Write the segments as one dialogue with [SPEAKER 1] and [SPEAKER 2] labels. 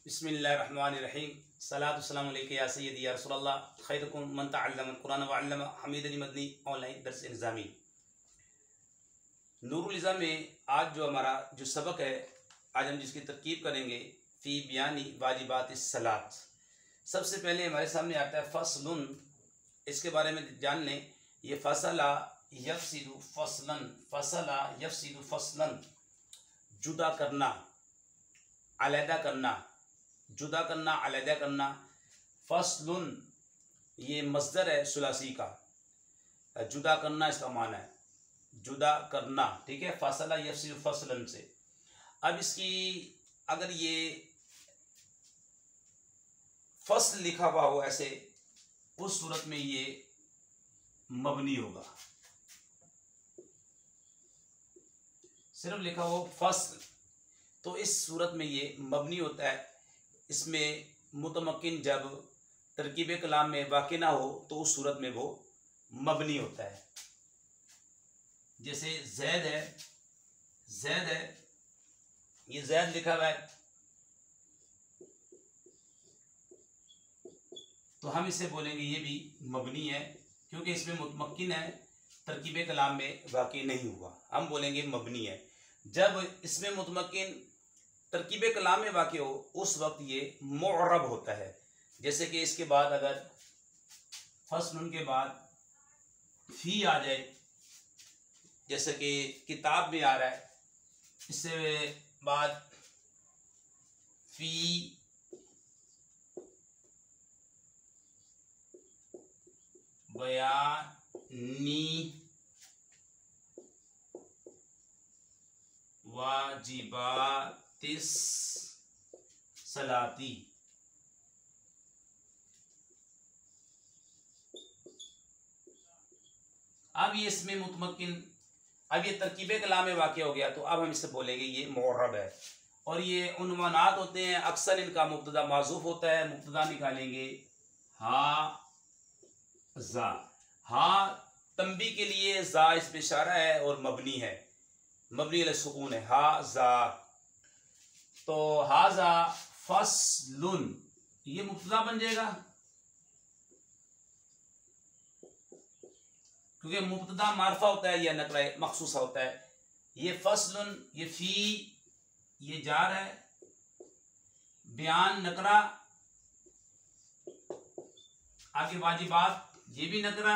[SPEAKER 1] बिस्मिल्लाहिर्रहमानिर्रहीम सलातु वस्सलामु अलैका या सय्यदी या रसूलल्लाह खैरुकुम मन तअल्लमल कुरान व अल्लमा हमीद अली मदनी ऑनलाइन दर्स निज़ामी। नूरुल इज़्ज़ा में आज जो हमारा जो सबक है, आज हम जिसकी तरकीब करेंगे फ़ी बयानी वाजिबातिस सलात। सबसे पहले हमारे सामने आता है फ़स्लुन, इसके बारे में जान लें। ये फ़सला यफ़सिलु फ़स्लन, फ़सला यफ़सिलु फ़स्लन, जुदा करना, अलहदा करना, जुदा करना, अलहदा करना। फ़स्लुन ये मस्दर है सुलासी का, जुदा करना इसका माना है, जुदा करना, ठीक है। फ़सला यफ़सिलु फ़स्लन से। अब इसकी अगर ये फ़स्ल लिखा हुआ हो ऐसे, उस सूरत में ये मबनी होगा। सिर्फ लिखा हो फ़स्ल तो इस सूरत में ये मबनी होता है। इसमें मुतमक्किन जब तरकीब कलाम में वाक़ई ना हो तो उस सूरत में वो मबनी होता है। जैसे ज़ैद है, ज़ैद है, ये ज़ैद लिखा हुआ है तो हम इसे बोलेंगे ये भी मबनी है, क्योंकि इसमें मुतमक्किन है, तरकीब कलाम में वाक़ई नहीं हुआ, हम बोलेंगे मबनी है। जब इसमें मुतमक्किन तरकीब कलाम में वाक़ई हो उस वक्त ये मुअर्रब होता है। जैसे कि इसके बाद अगर फ़स्लुन के बाद फ़ी आ जाए, जैसे कि किताब में आ रहा है, इससे बाद फ़ी बयानी वाजिबातिस सलाती। अब ये इसमें मुतमक्किन, अब ये तरकीब कलाम में वाक़ई हो गया तो अब हम इसे बोलेंगे ये मुअर्रब है। और ये उन्वानात होते हैं, अक्सर इनका मुब्तदा माज़ूफ़ होता है। मुब्तदा निकालेंगे हा ज़ा, हा तंबी के लिए, ज़ा इस पे इशारा है और मबनी है, मबनी अल सुकून है, हा ज़ा। तो हाज़ा फ़स्लुन ये मुब्तदा बन जाएगा, क्योंकि मुब्तदा मारफा होता है या नकरा मखसूसा होता है। ये फ़स्लुन, ये फ़ी, ये जार है, बयान नकरा, आगे वाजिबात ये भी नकरा,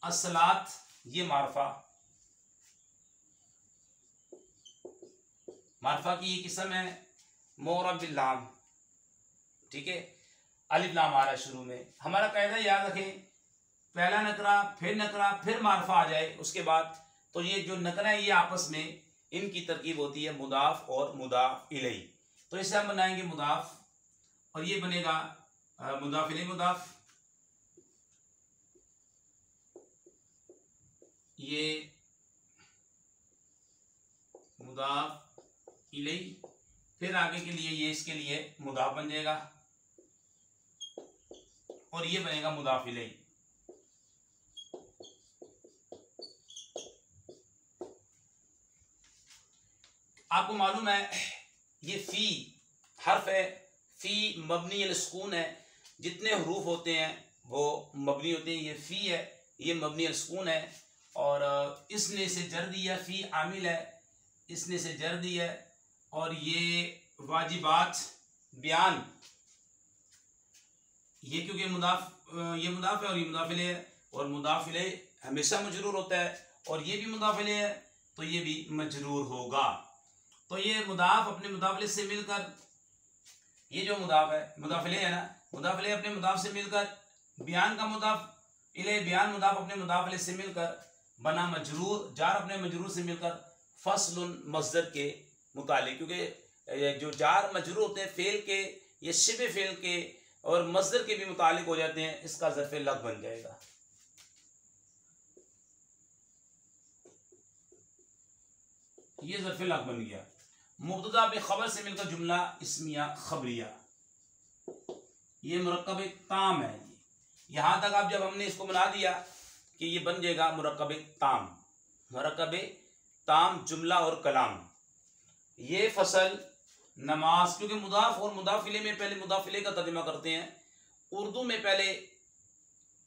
[SPEAKER 1] अस्सलात ये मारफा। मारफा की ये किस्म है मुअर्रब बिल लाम, ठीक है। अलिफ लाम आ रहा है शुरू में। हमारा कायदा याद रखें, पहला नकरा फिर मारफा आ जाए उसके बाद, तो ये जो नकरा है ये आपस में इनकी तरकीब होती है मुदाफ और मुदाफ इलैही। तो इसे हम बनाएंगे मुदाफ और ये बनेगा मुदाफ इलैही मुदाफ। ये मुदाफ इलैही, फिर आगे के लिए ये इसके लिए मुदाफ बन जाएगा और ये बनेगा मुदाफ इलैही। आपको मालूम है ये फ़ी हर्फ है, फ़ी मबनी अल सुकून है, जितने हरूफ होते हैं वो मबनी होते हैं। ये फ़ी है, ये मबनी अल सुकून है और इसने से जर दिया, फ़ी आमिल है, इसने से जर दी है। और ये वाजिबात बयान, ये क्योंकि मुदाफ, ये मुदाफ है और ये मुदाफ इलैही है, और मुदाफ इलैही हमेशा मजरूर होता है और ये भी मुदाफ इलैही है तो ये भी मजरूर होगा। तो ये मुदाफ अपने मुदाफ इलैही से मिलकर, ये जो मुदाफ है मुदाफ इलैही है ना, मुदाफ इलैही अपने मुदाफ से मिलकर, बयान का मुदाफ इलैही, बयान मुदाफ अपने मुदाफ इलैही से मिलकर बना मजरूर, जार अपने मजरूर से मिलकर फ़स्लुन मस्दर के मुतालिक, क्योंकि जो जार मजरूर होते हैं फेल के, ये शिबे फेल के और मस्दर के भी मुतालिक हो जाते हैं, इसका ज़र्फ़े लग बन जाएगा। ये ज़र्फ़े लग बन गया। मुब्तदा बे खबर से मिलकर जुमला इस्मिया खबरिया, ये मुरक्कब ताम है। यहाँ तक आप जब हमने इसको बना दिया कि ये बन जाएगा मुरक्कब ताम, मुरक्कब ताम जुमला और कलाम। ये फसल नमाज, क्योंकि मुदाफ और मुदाफिले में पहले मुदाफिले का तर्जुमा करते हैं। उर्दू में पहले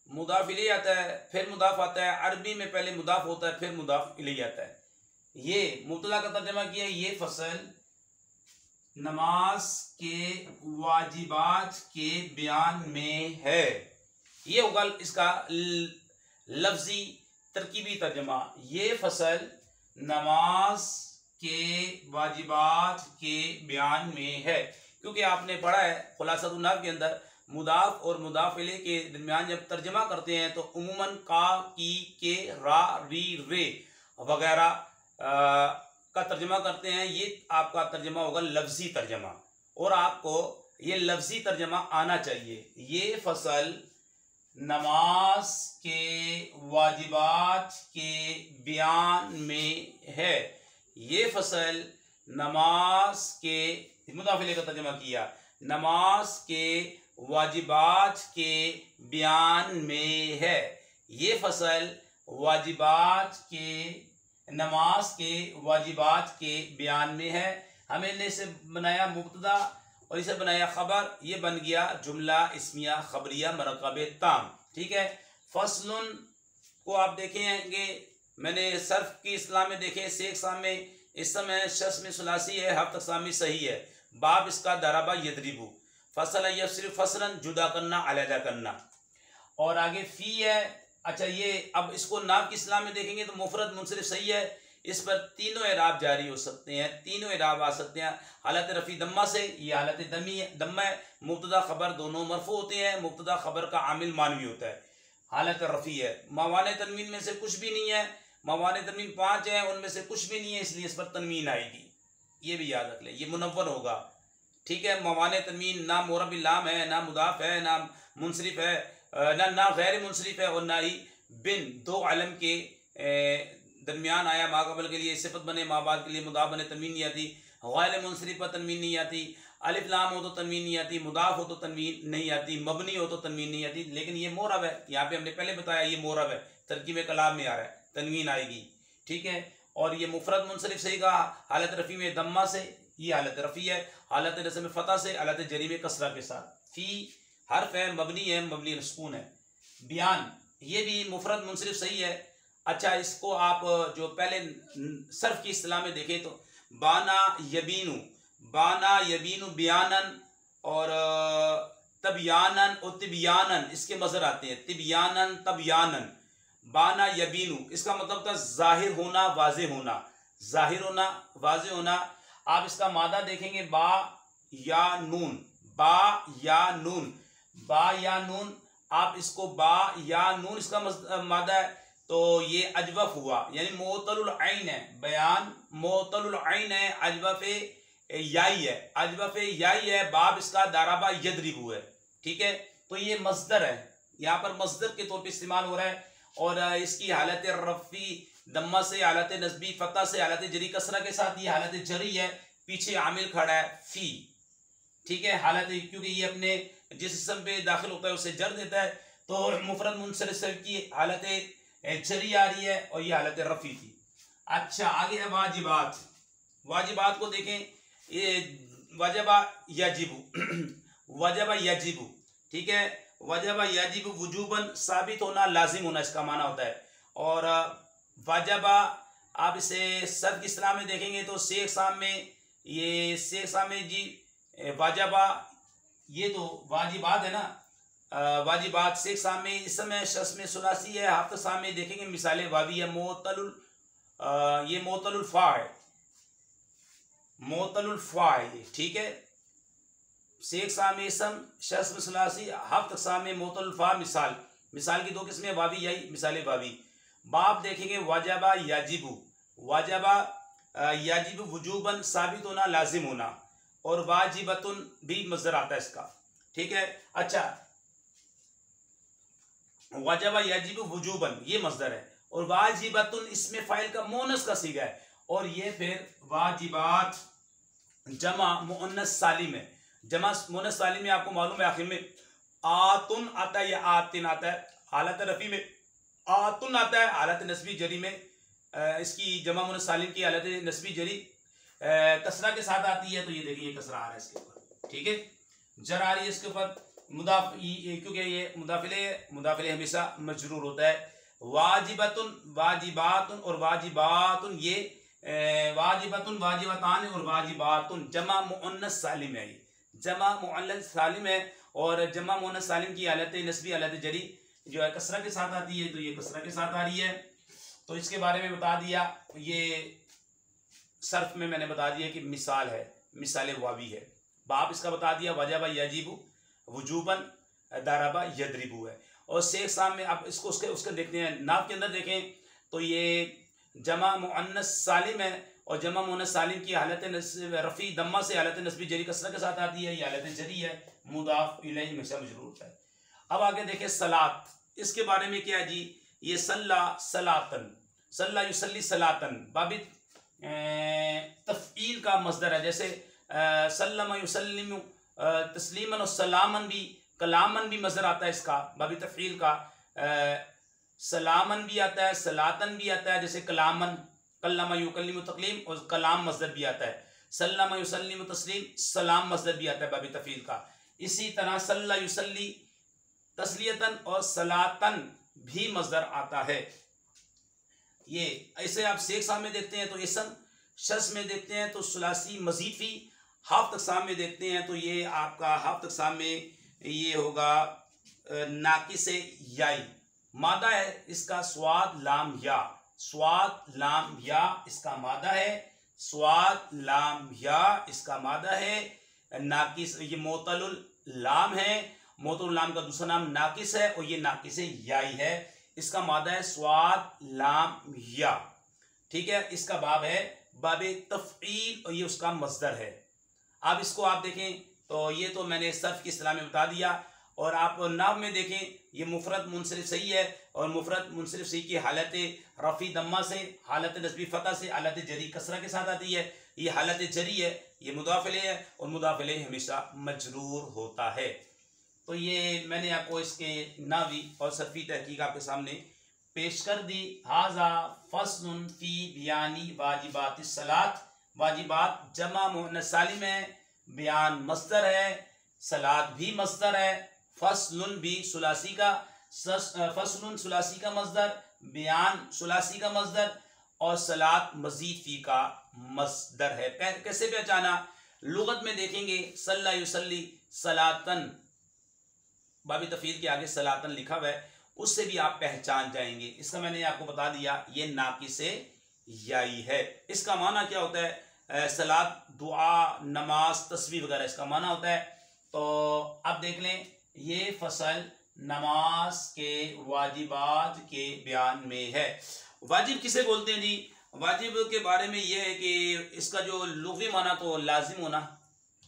[SPEAKER 1] मुदाफिले आता है, फिर मुदाफ आता है। अरबी में पहले मुदाफ होता है, फिर मुदाफिले आता है। ये मुब्तदा का तर्जुमा किया, ये फसल नमाज के वाजिबात के बयान में है। ये होगा इसका लफ्जी तरकीबी तर्जुमा। ये फसल नमाज के वाजिबात के बयान में है, क्योंकि आपने पढ़ा है खुलासतुन नहव के अंदर मुदाफ और मुदाफिले के दरमियान जब तर्जमा करते हैं तो उमूमन का, की, के, रा, री, रे वगैरह का तर्जमा करते हैं। ये आपका तर्जमा होगा लफ्जी तर्जमा, और आपको ये लफ्जी तर्जमा आना चाहिए। ये फसल नमाज के वाजिबात के बयान में है। ये फसल नमाज के, मुदाफिले का तर्जमा किया, नमाज के वाजिबात के बयान में है। ये फसल वाजिबात के, नमाज के वाजिबात के बयान में है। हमने इसे बनाया मुब्तदा और इसे बनाया खबर। ये बन गया जुमला इस्मिया खबरिया मरकब ताम। ठीक है। फसलुन को आप देखेंगे, मैंने सर्फ की इस्लाम में देखे, शेख साम में इस समय शस में सुलासी है, हफ्त अक़साम में सही है। बाब इसका दराबा यदरिबू, फसल यस्रिफ फसलन जुदा करना, अलहदा करना। और आगे फी है। अच्छा, ये अब इसको नाव की इस्लाम में देखेंगे तो मुफरद मुनसरिफ सही है। इस पर तीनों एराब जारी हो सकते हैं, तीनों एराब आ सकते हैं। हालत रफ़ी दम्मा से, ये हालत दम्मा है। मुब्तदा खबर दोनों मरफू होते हैं। मुब्तदा खबर का आमिल मानवी होता है। हालत रफ़ी है। मवाने तनवीन में से कुछ भी नहीं है। मवाने तनवीन 5 है, उनमें से कुछ भी नहीं है, इसलिए इस पर तनवीन आएगी। ये भी याद रख ले, ये मुनव्वर होगा। ठीक है। मवाने तनवीन ना मोरब लाम है, ना मुदाफ है, ना मुनसरिफ है, ना गैर मुनसरिफ है, और ना ही बिन दो अलम के दरमियान आया। माकबल के लिए सिफत बने, माबाद के लिए मुदाफ बने, तनवीन नहीं आती। गैर मुनसरिफ पर तनवीन नहीं आती। अलिफ लाम हो तो तनवीन नहीं आती, मुदाफ हो तो तनवीन नहीं आती, मबनी हो तो तनवीन नहीं आती। लेकिन ये मोरब है, यहाँ पे हमने पहले बताया ये मोरब है, तरकीब कलाम में आ रहा है, तनवीन आएगी। ठीक है। और ये मुफरद मुनसरिफ सही कहा, हालत रफ़ी में दम्मा से, ये हालत रफ़ी है। हालत नस्ब में फ़तह से, हालत जरी में कसरा के साथ। फी हर्फ है, मबनी है, मबनी सुकून है। बयान, ये भी मुफरद मुनसरिफ सही है। अच्छा, इसको आप जो पहले सर्फ की इस्तिलाह में देखें तो बाना यबीनु, बाना यबीनु बयानन और तबयानन और तिबयानन, इसके मज़र आते हैं। तिबयानन, तबयानन, बाना यबीनु, इसका मतलब था जाहिर होना, वाज़े होना, जाहिर होना, वाज़े होना। आप इसका मादा देखेंगे, बा या नून, बा या नून, बा या नून। आप इसको बा या नून इसका मादा है तो ये अजवफ हुआ, यानी मोतलुल ऐन है। बयान मोतलुल ऐन है, अजवफ याई है, अजवफ याई है। बाब इसका दाराबा यदरिबू है। ठीक है। तो ये मस्दर है, यहाँ पर मस्दर के तौर पे इस्तेमाल हो रहा है। और इसकी हालत रफ़ी दम्मा से, हालत नस्बी फतह से, हालत जरी कसरा के साथ, ये हालत जरी है। पीछे आमिल खड़ा है फी। ठीक है। हालत, क्योंकि ये अपने जिस इसम पे दाखिल होता है उसे जर देता है, तो मुफरद मुनसरिफ की हालत जरी आ रही है, और ये हालत रफ़ी थी। अच्छा, आगे है वाजिबात। वाजिबात को देखें, ये वजबा यजिबु, वजबा यजिबु। ठीक है। वजबा यजिबु वुजूबन, साबित होना, लाजिम होना, इसका माना होता है। और वजबा, आप इसे सर की इस्लाह में देखेंगे तो शेख साम में, ये शेख साम में जी वाजबा, ये तो वाजिबात है ना, वाजिबात शेख साम में इस समय शस में सुलासी है। हाफ्त साम में देखेंगे मिसाल वावी है, मोतलुल, ये मोतलुल फा है, मोतलुल फा है। ठीक है। शेख साम इसम शस में सुलासी, हाफ्त साम में मोतलुल फा। मिसाल, मिसाल की दो किस्में, वावी यही मिसाल वावी। बाप देखेंगे वाजबा याजिबु, वाजबा याजिबु वुजूबन, साबित होना, लाजिम होना। और वाजिबतुन भी मज़दर आता है इसका। ठीक है। अच्छा, वाजबा याजिबु वुजूबन ये मज़दर है, और वाजिबतुन इसमें फ़ाइल का मोनस का सीगा है। और ये फिर वाजिबात जमा मुअन्नस सालिम है। जमा मुअन्नस सालिम में आपको मालूम है आखिर में आतुन आता है या आतिन आता है। हालत रफ़ी में आतुन आता है, हालत नस्बी जरी में इसकी जमा मुअन्नस सालिम की हालत नस्बी जरी कसरा के साथ आती है तो ये देखिए ये कसरा आ रहा है इसके ऊपर, ठीक है, जर आ रही है इसके ऊपर, मुदाफ क्योंकि ये मुदाफिले हमेशा मजरूर होता है। वाजिबतुन, वाजिबातुन और वाजिबातुन, ये वाजिबतुन, वाजिबतान और वाजिबातुन जमा मुअन्नस सालिम है, जमा मुअन्नस सालिम है, और जमा मुअन्नस सालिम की हालत नस्बी हालत जरी जो है कसरा के साथ आती है, तो ये कसरा के साथ आ रही है। तो इसके बारे में बता दिया, ये सर्फ में मैंने बता दिया कि मिसाल है, मिसाल वावी है। बाप इसका बता दिया, वजबा यजीबु वजूबन, दरबा यदरिबु है। और शेख साहब में आप इसको उसके देखते हैं, नाव के अंदर देखें तो ये जमा मुअन्नस सालिम है, और जमा मुअन्नस सालिम की हालत रफ़ी दम्मा से हालत नस्बी जरी कसरा के साथ आती है, ये हालत जरी है, मुदाफ इलैहि हमेशा मजरूर है। अब आगे देखें सलात, इसके बारे में क्या है जी, ये सल्ला सलातन, सल्ला युसल्ली सलातन बाबित तफ़ईल का मस्दर है, जैसे सल्लम युसल्लिमु तस्लीमन और सलामन भी, कलामन भी मस्दर आता है इसका, बाबी तफ़ईल का सलामन भी आता है, सलातन भी आता है, जैसे कलामन, कल्लम युकल्लिमु तकलीम, और कलाम मस्दर भी आता है, सल्लम युसल्लिमु तस्लीम, सलाम मस्दर भी आता है बाबी तफ़ईल का। इसी तरह सल्ला युसल्ली तस्लियतन और सलातन भी मस्दर आता है। ये ऐसे आप शेख साहब में देखते हैं तो इसम, शस में देखते हैं तो सुलासी मजीफी, हाफ तकसाम में देखते हैं तो ये आपका हाफ तकसाम में ये होगा नाकिस याई, मादा है इसका स्वाद लाम या, स्वाद लाम या इसका मादा है, स्वाद लाम या इसका मादा है, नाकिस ये मोतलुल लाम है, मोतलुल लाम का दूसरा नाम नाकिस है, और ये नाकिस याई है, इसका मादा है स्वाद लाम या, ठीक है। इसका बाब है बाबे तफ़ईल, और ये उसका मस्दर है। अब इसको आप देखें तो ये तो मैंने सर्फ की इस्तिलाह में बता दिया, और आप नाव में देखें ये मुफरद मुनसरिफ सही है, और मुफरद मुनसरिफ सही की हालत रफ़ी दम्मा से, हालत नस्बी फ़तह से, हालत जरी कसरा के साथ आती है, ये हालत जरी है, ये मुदाफिले है, और मुदाफिले हमेशा मजरूर होता है। तो ये मैंने आपको इसके नावी और सर्फी तहकीक आपके सामने पेश कर दी। हाजा फस्लुन फी बियानी वाजिबात सलात, वाजिबात जमा मुअन्नस सालिम है, बयान मस्दर है, सलात भी मस्दर है, फस्लुन भी सुलासी का, फस्लुन सुलासी का मस्दर, बयान सुलासी का मस्दर, और सलात मजीद फी का मस्दर है। कैसे पहचाना, लुगत में देखेंगे सल्ला युसल्ली सलातन, बाबी तफ़ील के आगे सलातन लिखा हुआ है, उससे भी आप पहचान जाएंगे। इसका मैंने आपको बता दिया ये नाकिसे याई है। इसका माना क्या होता है, सलात दुआ नमाज तस्वीर वगैरह इसका माना होता है। तो अब देख लें, ये फसल नमाज के वाजिबात के बयान में है। वाजिब किसे बोलते हैं जी, वाजिब के बारे में ये है कि इसका जो लुग़वी माना तो लाजिम होना,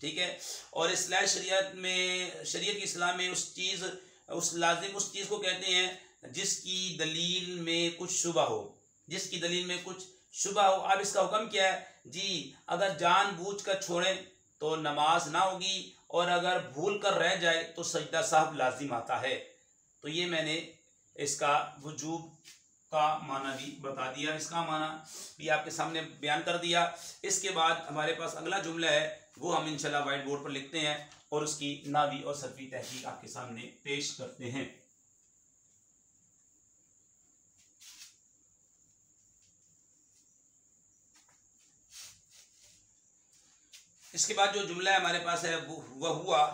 [SPEAKER 1] ठीक है, और इस्लाह शरीयत में, शरीयत की इस्लाह में उस चीज़, उस लाजिम उस चीज़ को कहते हैं जिसकी दलील में कुछ शुबा हो, जिसकी दलील में कुछ शुबा हो। अब इसका हुक्म क्या है जी, अगर जानबूझकर छोड़ें तो नमाज ना होगी, और अगर भूल कर रह जाए तो सजदा साहब लाजिम आता है। तो ये मैंने इसका वजूब का माना भी बता दिया, इसका माना भी आपके सामने बयान कर दिया। इसके बाद हमारे पास अगला जुमला है, वो हम इंशाल्लाह वाइट बोर्ड पर लिखते हैं और उसकी नावी और सर्फी तहकीक आपके सामने पेश करते हैं। इसके बाद जो जुमला हमारे पास है वह हुआ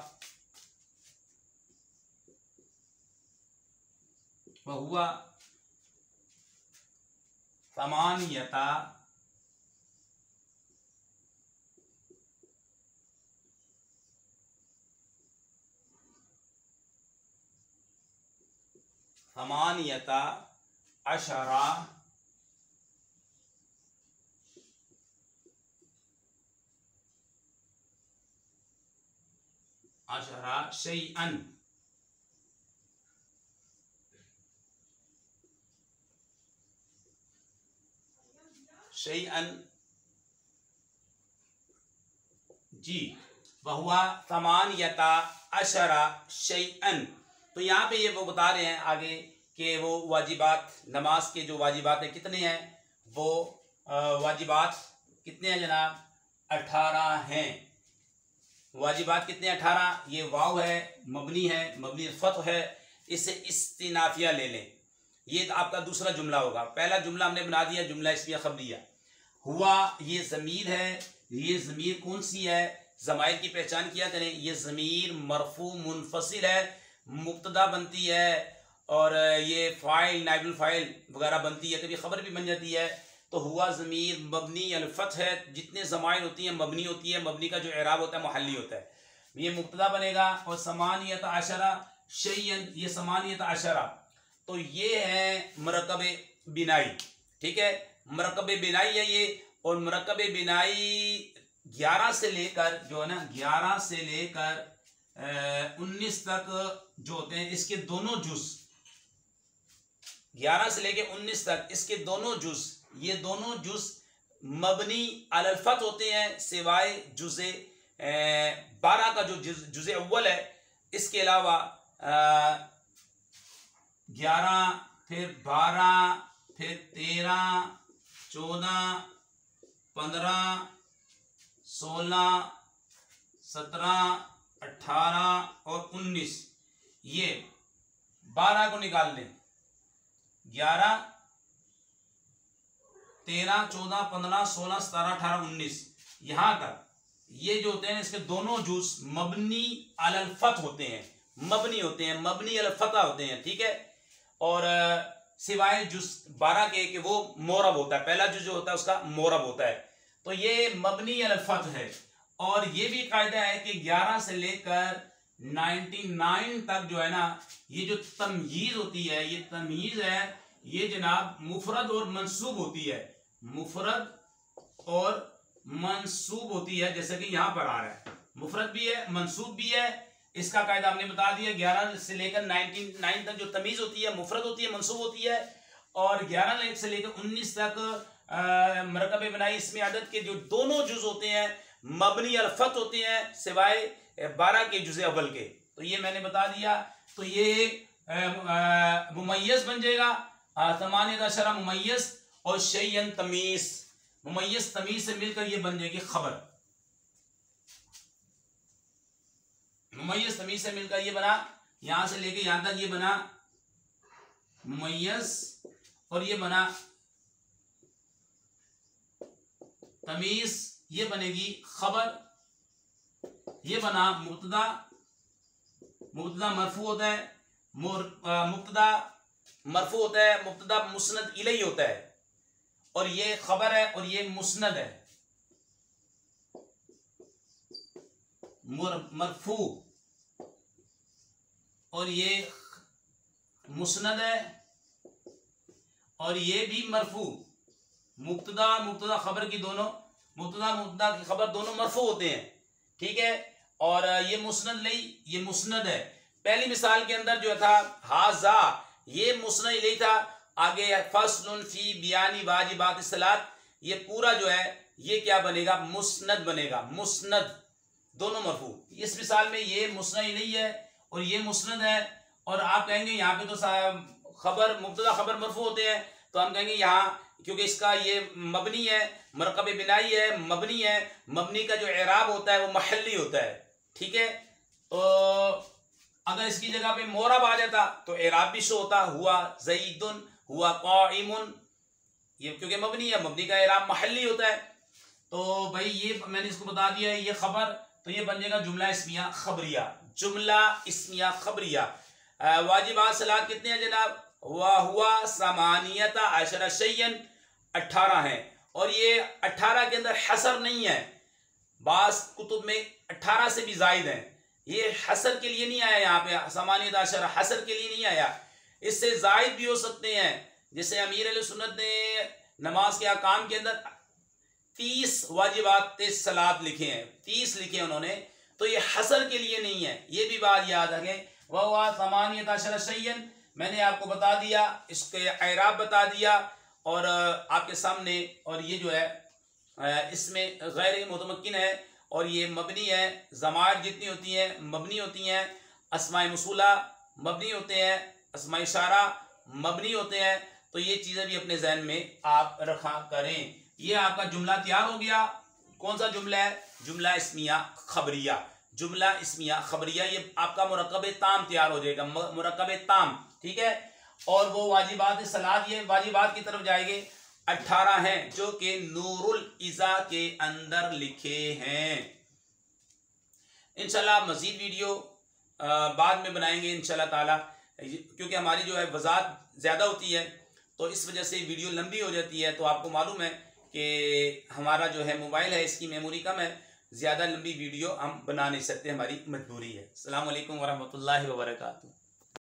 [SPEAKER 1] समानियता अशरा शैअन, शैअन जी, वहुआ समानियता अशरा शैअन। तो यहाँ पे ये वो बता रहे हैं आगे कि वो वाजिबात, नमाज के जो वाजिबात हैं कितने हैं, वो वाजिबात कितने हैं जनाब, 18 हैं। वाजिबात कितने 18? ये वाव है, मबनी फतह है, इससे इस्तिनाफिया ले लें। ये तो आपका दूसरा जुमला होगा। पहला जुमला हमने बना दिया जुमला इस्मिया खबरिया। हुआ ये ज़मीर है, ये ज़मीर कौन सी है? ज़माइर की पहचान किया करें। ये ज़मीर मरफू मुनफसिल है, मुब्तदा बनती है और ये फ़ाइल नाइबुल फ़ाइल वगैरह बनती है, कभी ख़बर भी बन जाती है। तो हुआ ज़मीर मबनी अल फतह है। जितने ज़माइर होती हैं मबनी होती है, मबनी का जो एराब होता है मुहल्ली होता है। ये मुब्तदा बनेगा। और समानियत आशरा शैयन, ये समानियत आशरा तो ये है मरकब बिनाई। ठीक है, मरकब बिनाई है ये। और मरकब बिनाई 11 से लेकर जो है ना 11 से लेकर 19 तक जो होते हैं, इसके दोनों जुज 11 से लेकर 19 तक इसके दोनों जुज, ये दोनों जुज मबनी अलल फत होते हैं, सिवाय जुज़े 12 का जो जुज़े अव्वल है। इसके अलावा 11 फिर 12 फिर 13 14 15 16 17 18 और 19, ये 12 को निकाल लें। 11 13 14 15 16 17 18 19 यहां तक ये जो होते हैं इसके दोनों जुज मबनी अलल फत होते हैं, मबनी होते हैं, मबनी अलल फता होते हैं। ठीक है, और सिवाय जुज 12 के कि वो मोरब होता है, पहला जुज जो होता है उसका मोरब होता है। तो ये मबनी अलल फत है। और ये भी कायदा है कि 11 से लेकर 99 तक जो है ना, ये जो तमयीज होती है, ये तमयीज है, ये जनाब मुफरद और मंसूब होती है, मुफरद और मंसूब होती है। जैसे कि यहां पर आ रहा है, मुफरद भी है मंसूब भी है। इसका कायदा हमने बता दिया। 11 से लेकर 99 तक जो तमीज होती है मुफरद होती है, मंसूब होती है। और 11 से लेकर 19 तक मरकब बनाई इसमें आदत के जो दोनों जुज होते हैं मबनी अल फत होते हैं, सिवाय 12 के जुज़े अव्वल के। तो ये मैंने बता दिया। तो ये मुमय्यज़ बन जाएगा, तमानियत अशरा मुमय्यज़ और शैयन तमीज़। मुमय्यज़ तमीज़ से मिलकर ये बन जाएगी खबर। मुमय्यज़ तमीज़ से मिलकर ये बना, यहां से लेके यहां तक ये बना मुमय्यज़, और ये बना तमीज़, ये बनेगी खबर। ये बना मुब्तदा, मुब्तदा मरफू होता है, मुब्तदा मरफू होता है, मुब्तदा मुस्नद इलैहि होता है, और ये खबर है और ये मुस्नद है। मरफू और ये मुस्नद है, और ये भी मरफू। मुब्तदा खबर की दोनों, मुब्तदा की खबर दोनों मरफू होते हैं। ठीक है, और ये मुस्नद नहीं, ये मुस्नद है। पहली मिसाल के अंदर जो था हाजा, ये मुस्नद इलैहि था। आगे फस्लुन फी बियानी वाजिबात सलात, ये पूरा जो है ये क्या बनेगा? मुस्नद बनेगा। मुस्नद दोनों मरफू। इस मिसाल में ये मुस्नद इलैहि है और ये मुस्नद है। और आप कहेंगे यहाँ पे तो खबर मुब्तदा खबर मरफू होते हैं, तो हम कहेंगे यहाँ क्योंकि इसका ये मबनी है, मरकब बिनाई है, मबनी है, मबनी का जो एराब होता है वो महल्ली होता है। ठीक है, तो अगर इसकी जगह पे मोरब आ जाता तो एराब भी शो होता, हुआ ज़ईदुन, हुआ क़ाइमुन, ये क्योंकि मबनी है, मबनी का एराब महल्ली होता है। तो भाई ये मैंने इसको बता दिया है, ये खबर, तो ये बन जाएगा जुमला इस्मिया खबरिया। जुमला इस्मिया खबरिया। वाजिबात सलात कितने हैं जनाब? हुआ समानियता अशरा शैयन, 18 है। और ये 18 के अंदर हसर नहीं है, बास कुतुब में 18 से भी जायद है। ये हसर के लिए नहीं आया, यहाँ पे समानियत अशरा हसर के लिए नहीं आया, इससे जायद भी हो सकते हैं। जैसे अमीर अहले सुन्नत ने नमाज के अहकाम के अंदर 30 वाजिबात सलात लिखे हैं, 30 लिखे उन्होंने, तो ये हसर के लिए नहीं है। ये भी बात याद रखें। वह समानियत अशरा शैयन मैंने आपको बता दिया, इसके एराब बता दिया और आपके सामने। और ये जो है इसमें गैर मुतमक्किन है और ये मबनी है। ज़माइर जितनी होती हैं मबनी होती हैं, अस्माए मौसूला मबनी होते हैं, अस्माए इशारा मबनी होते हैं। तो ये चीज़ें भी अपने जहन में आप रखा करें। ये आपका जुमला तैयार हो गया। कौन सा जुमला है? जुमला इस्मिया खबरिया। जुमला इस्मिया खबरिया, ये आपका मुरक्कब ताम तैयार हो जाएगा, मुरक्कब ताम, ठीक है। और वो वाजिबात सलात, ये वाजिबात की तरफ जाएंगे, 18 हैं जो कि नूरुल इज़ा के अंदर लिखे हैं। इंशाल्लाह मजीद वीडियो बाद में बनाएंगे इंशाल्लाह ताला, क्योंकि हमारी जो है वज़ाहत ज़्यादा होती है तो इस वजह से वीडियो लंबी हो जाती है। तो आपको मालूम है कि हमारा जो है मोबाइल है, इसकी मेमोरी कम है, ज़्यादा लंबी वीडियो हम बना नहीं सकते, हमारी मजबूरी है। अस्सलाम वालेकुम वरहमतुल्लाहि वबरकातुहू।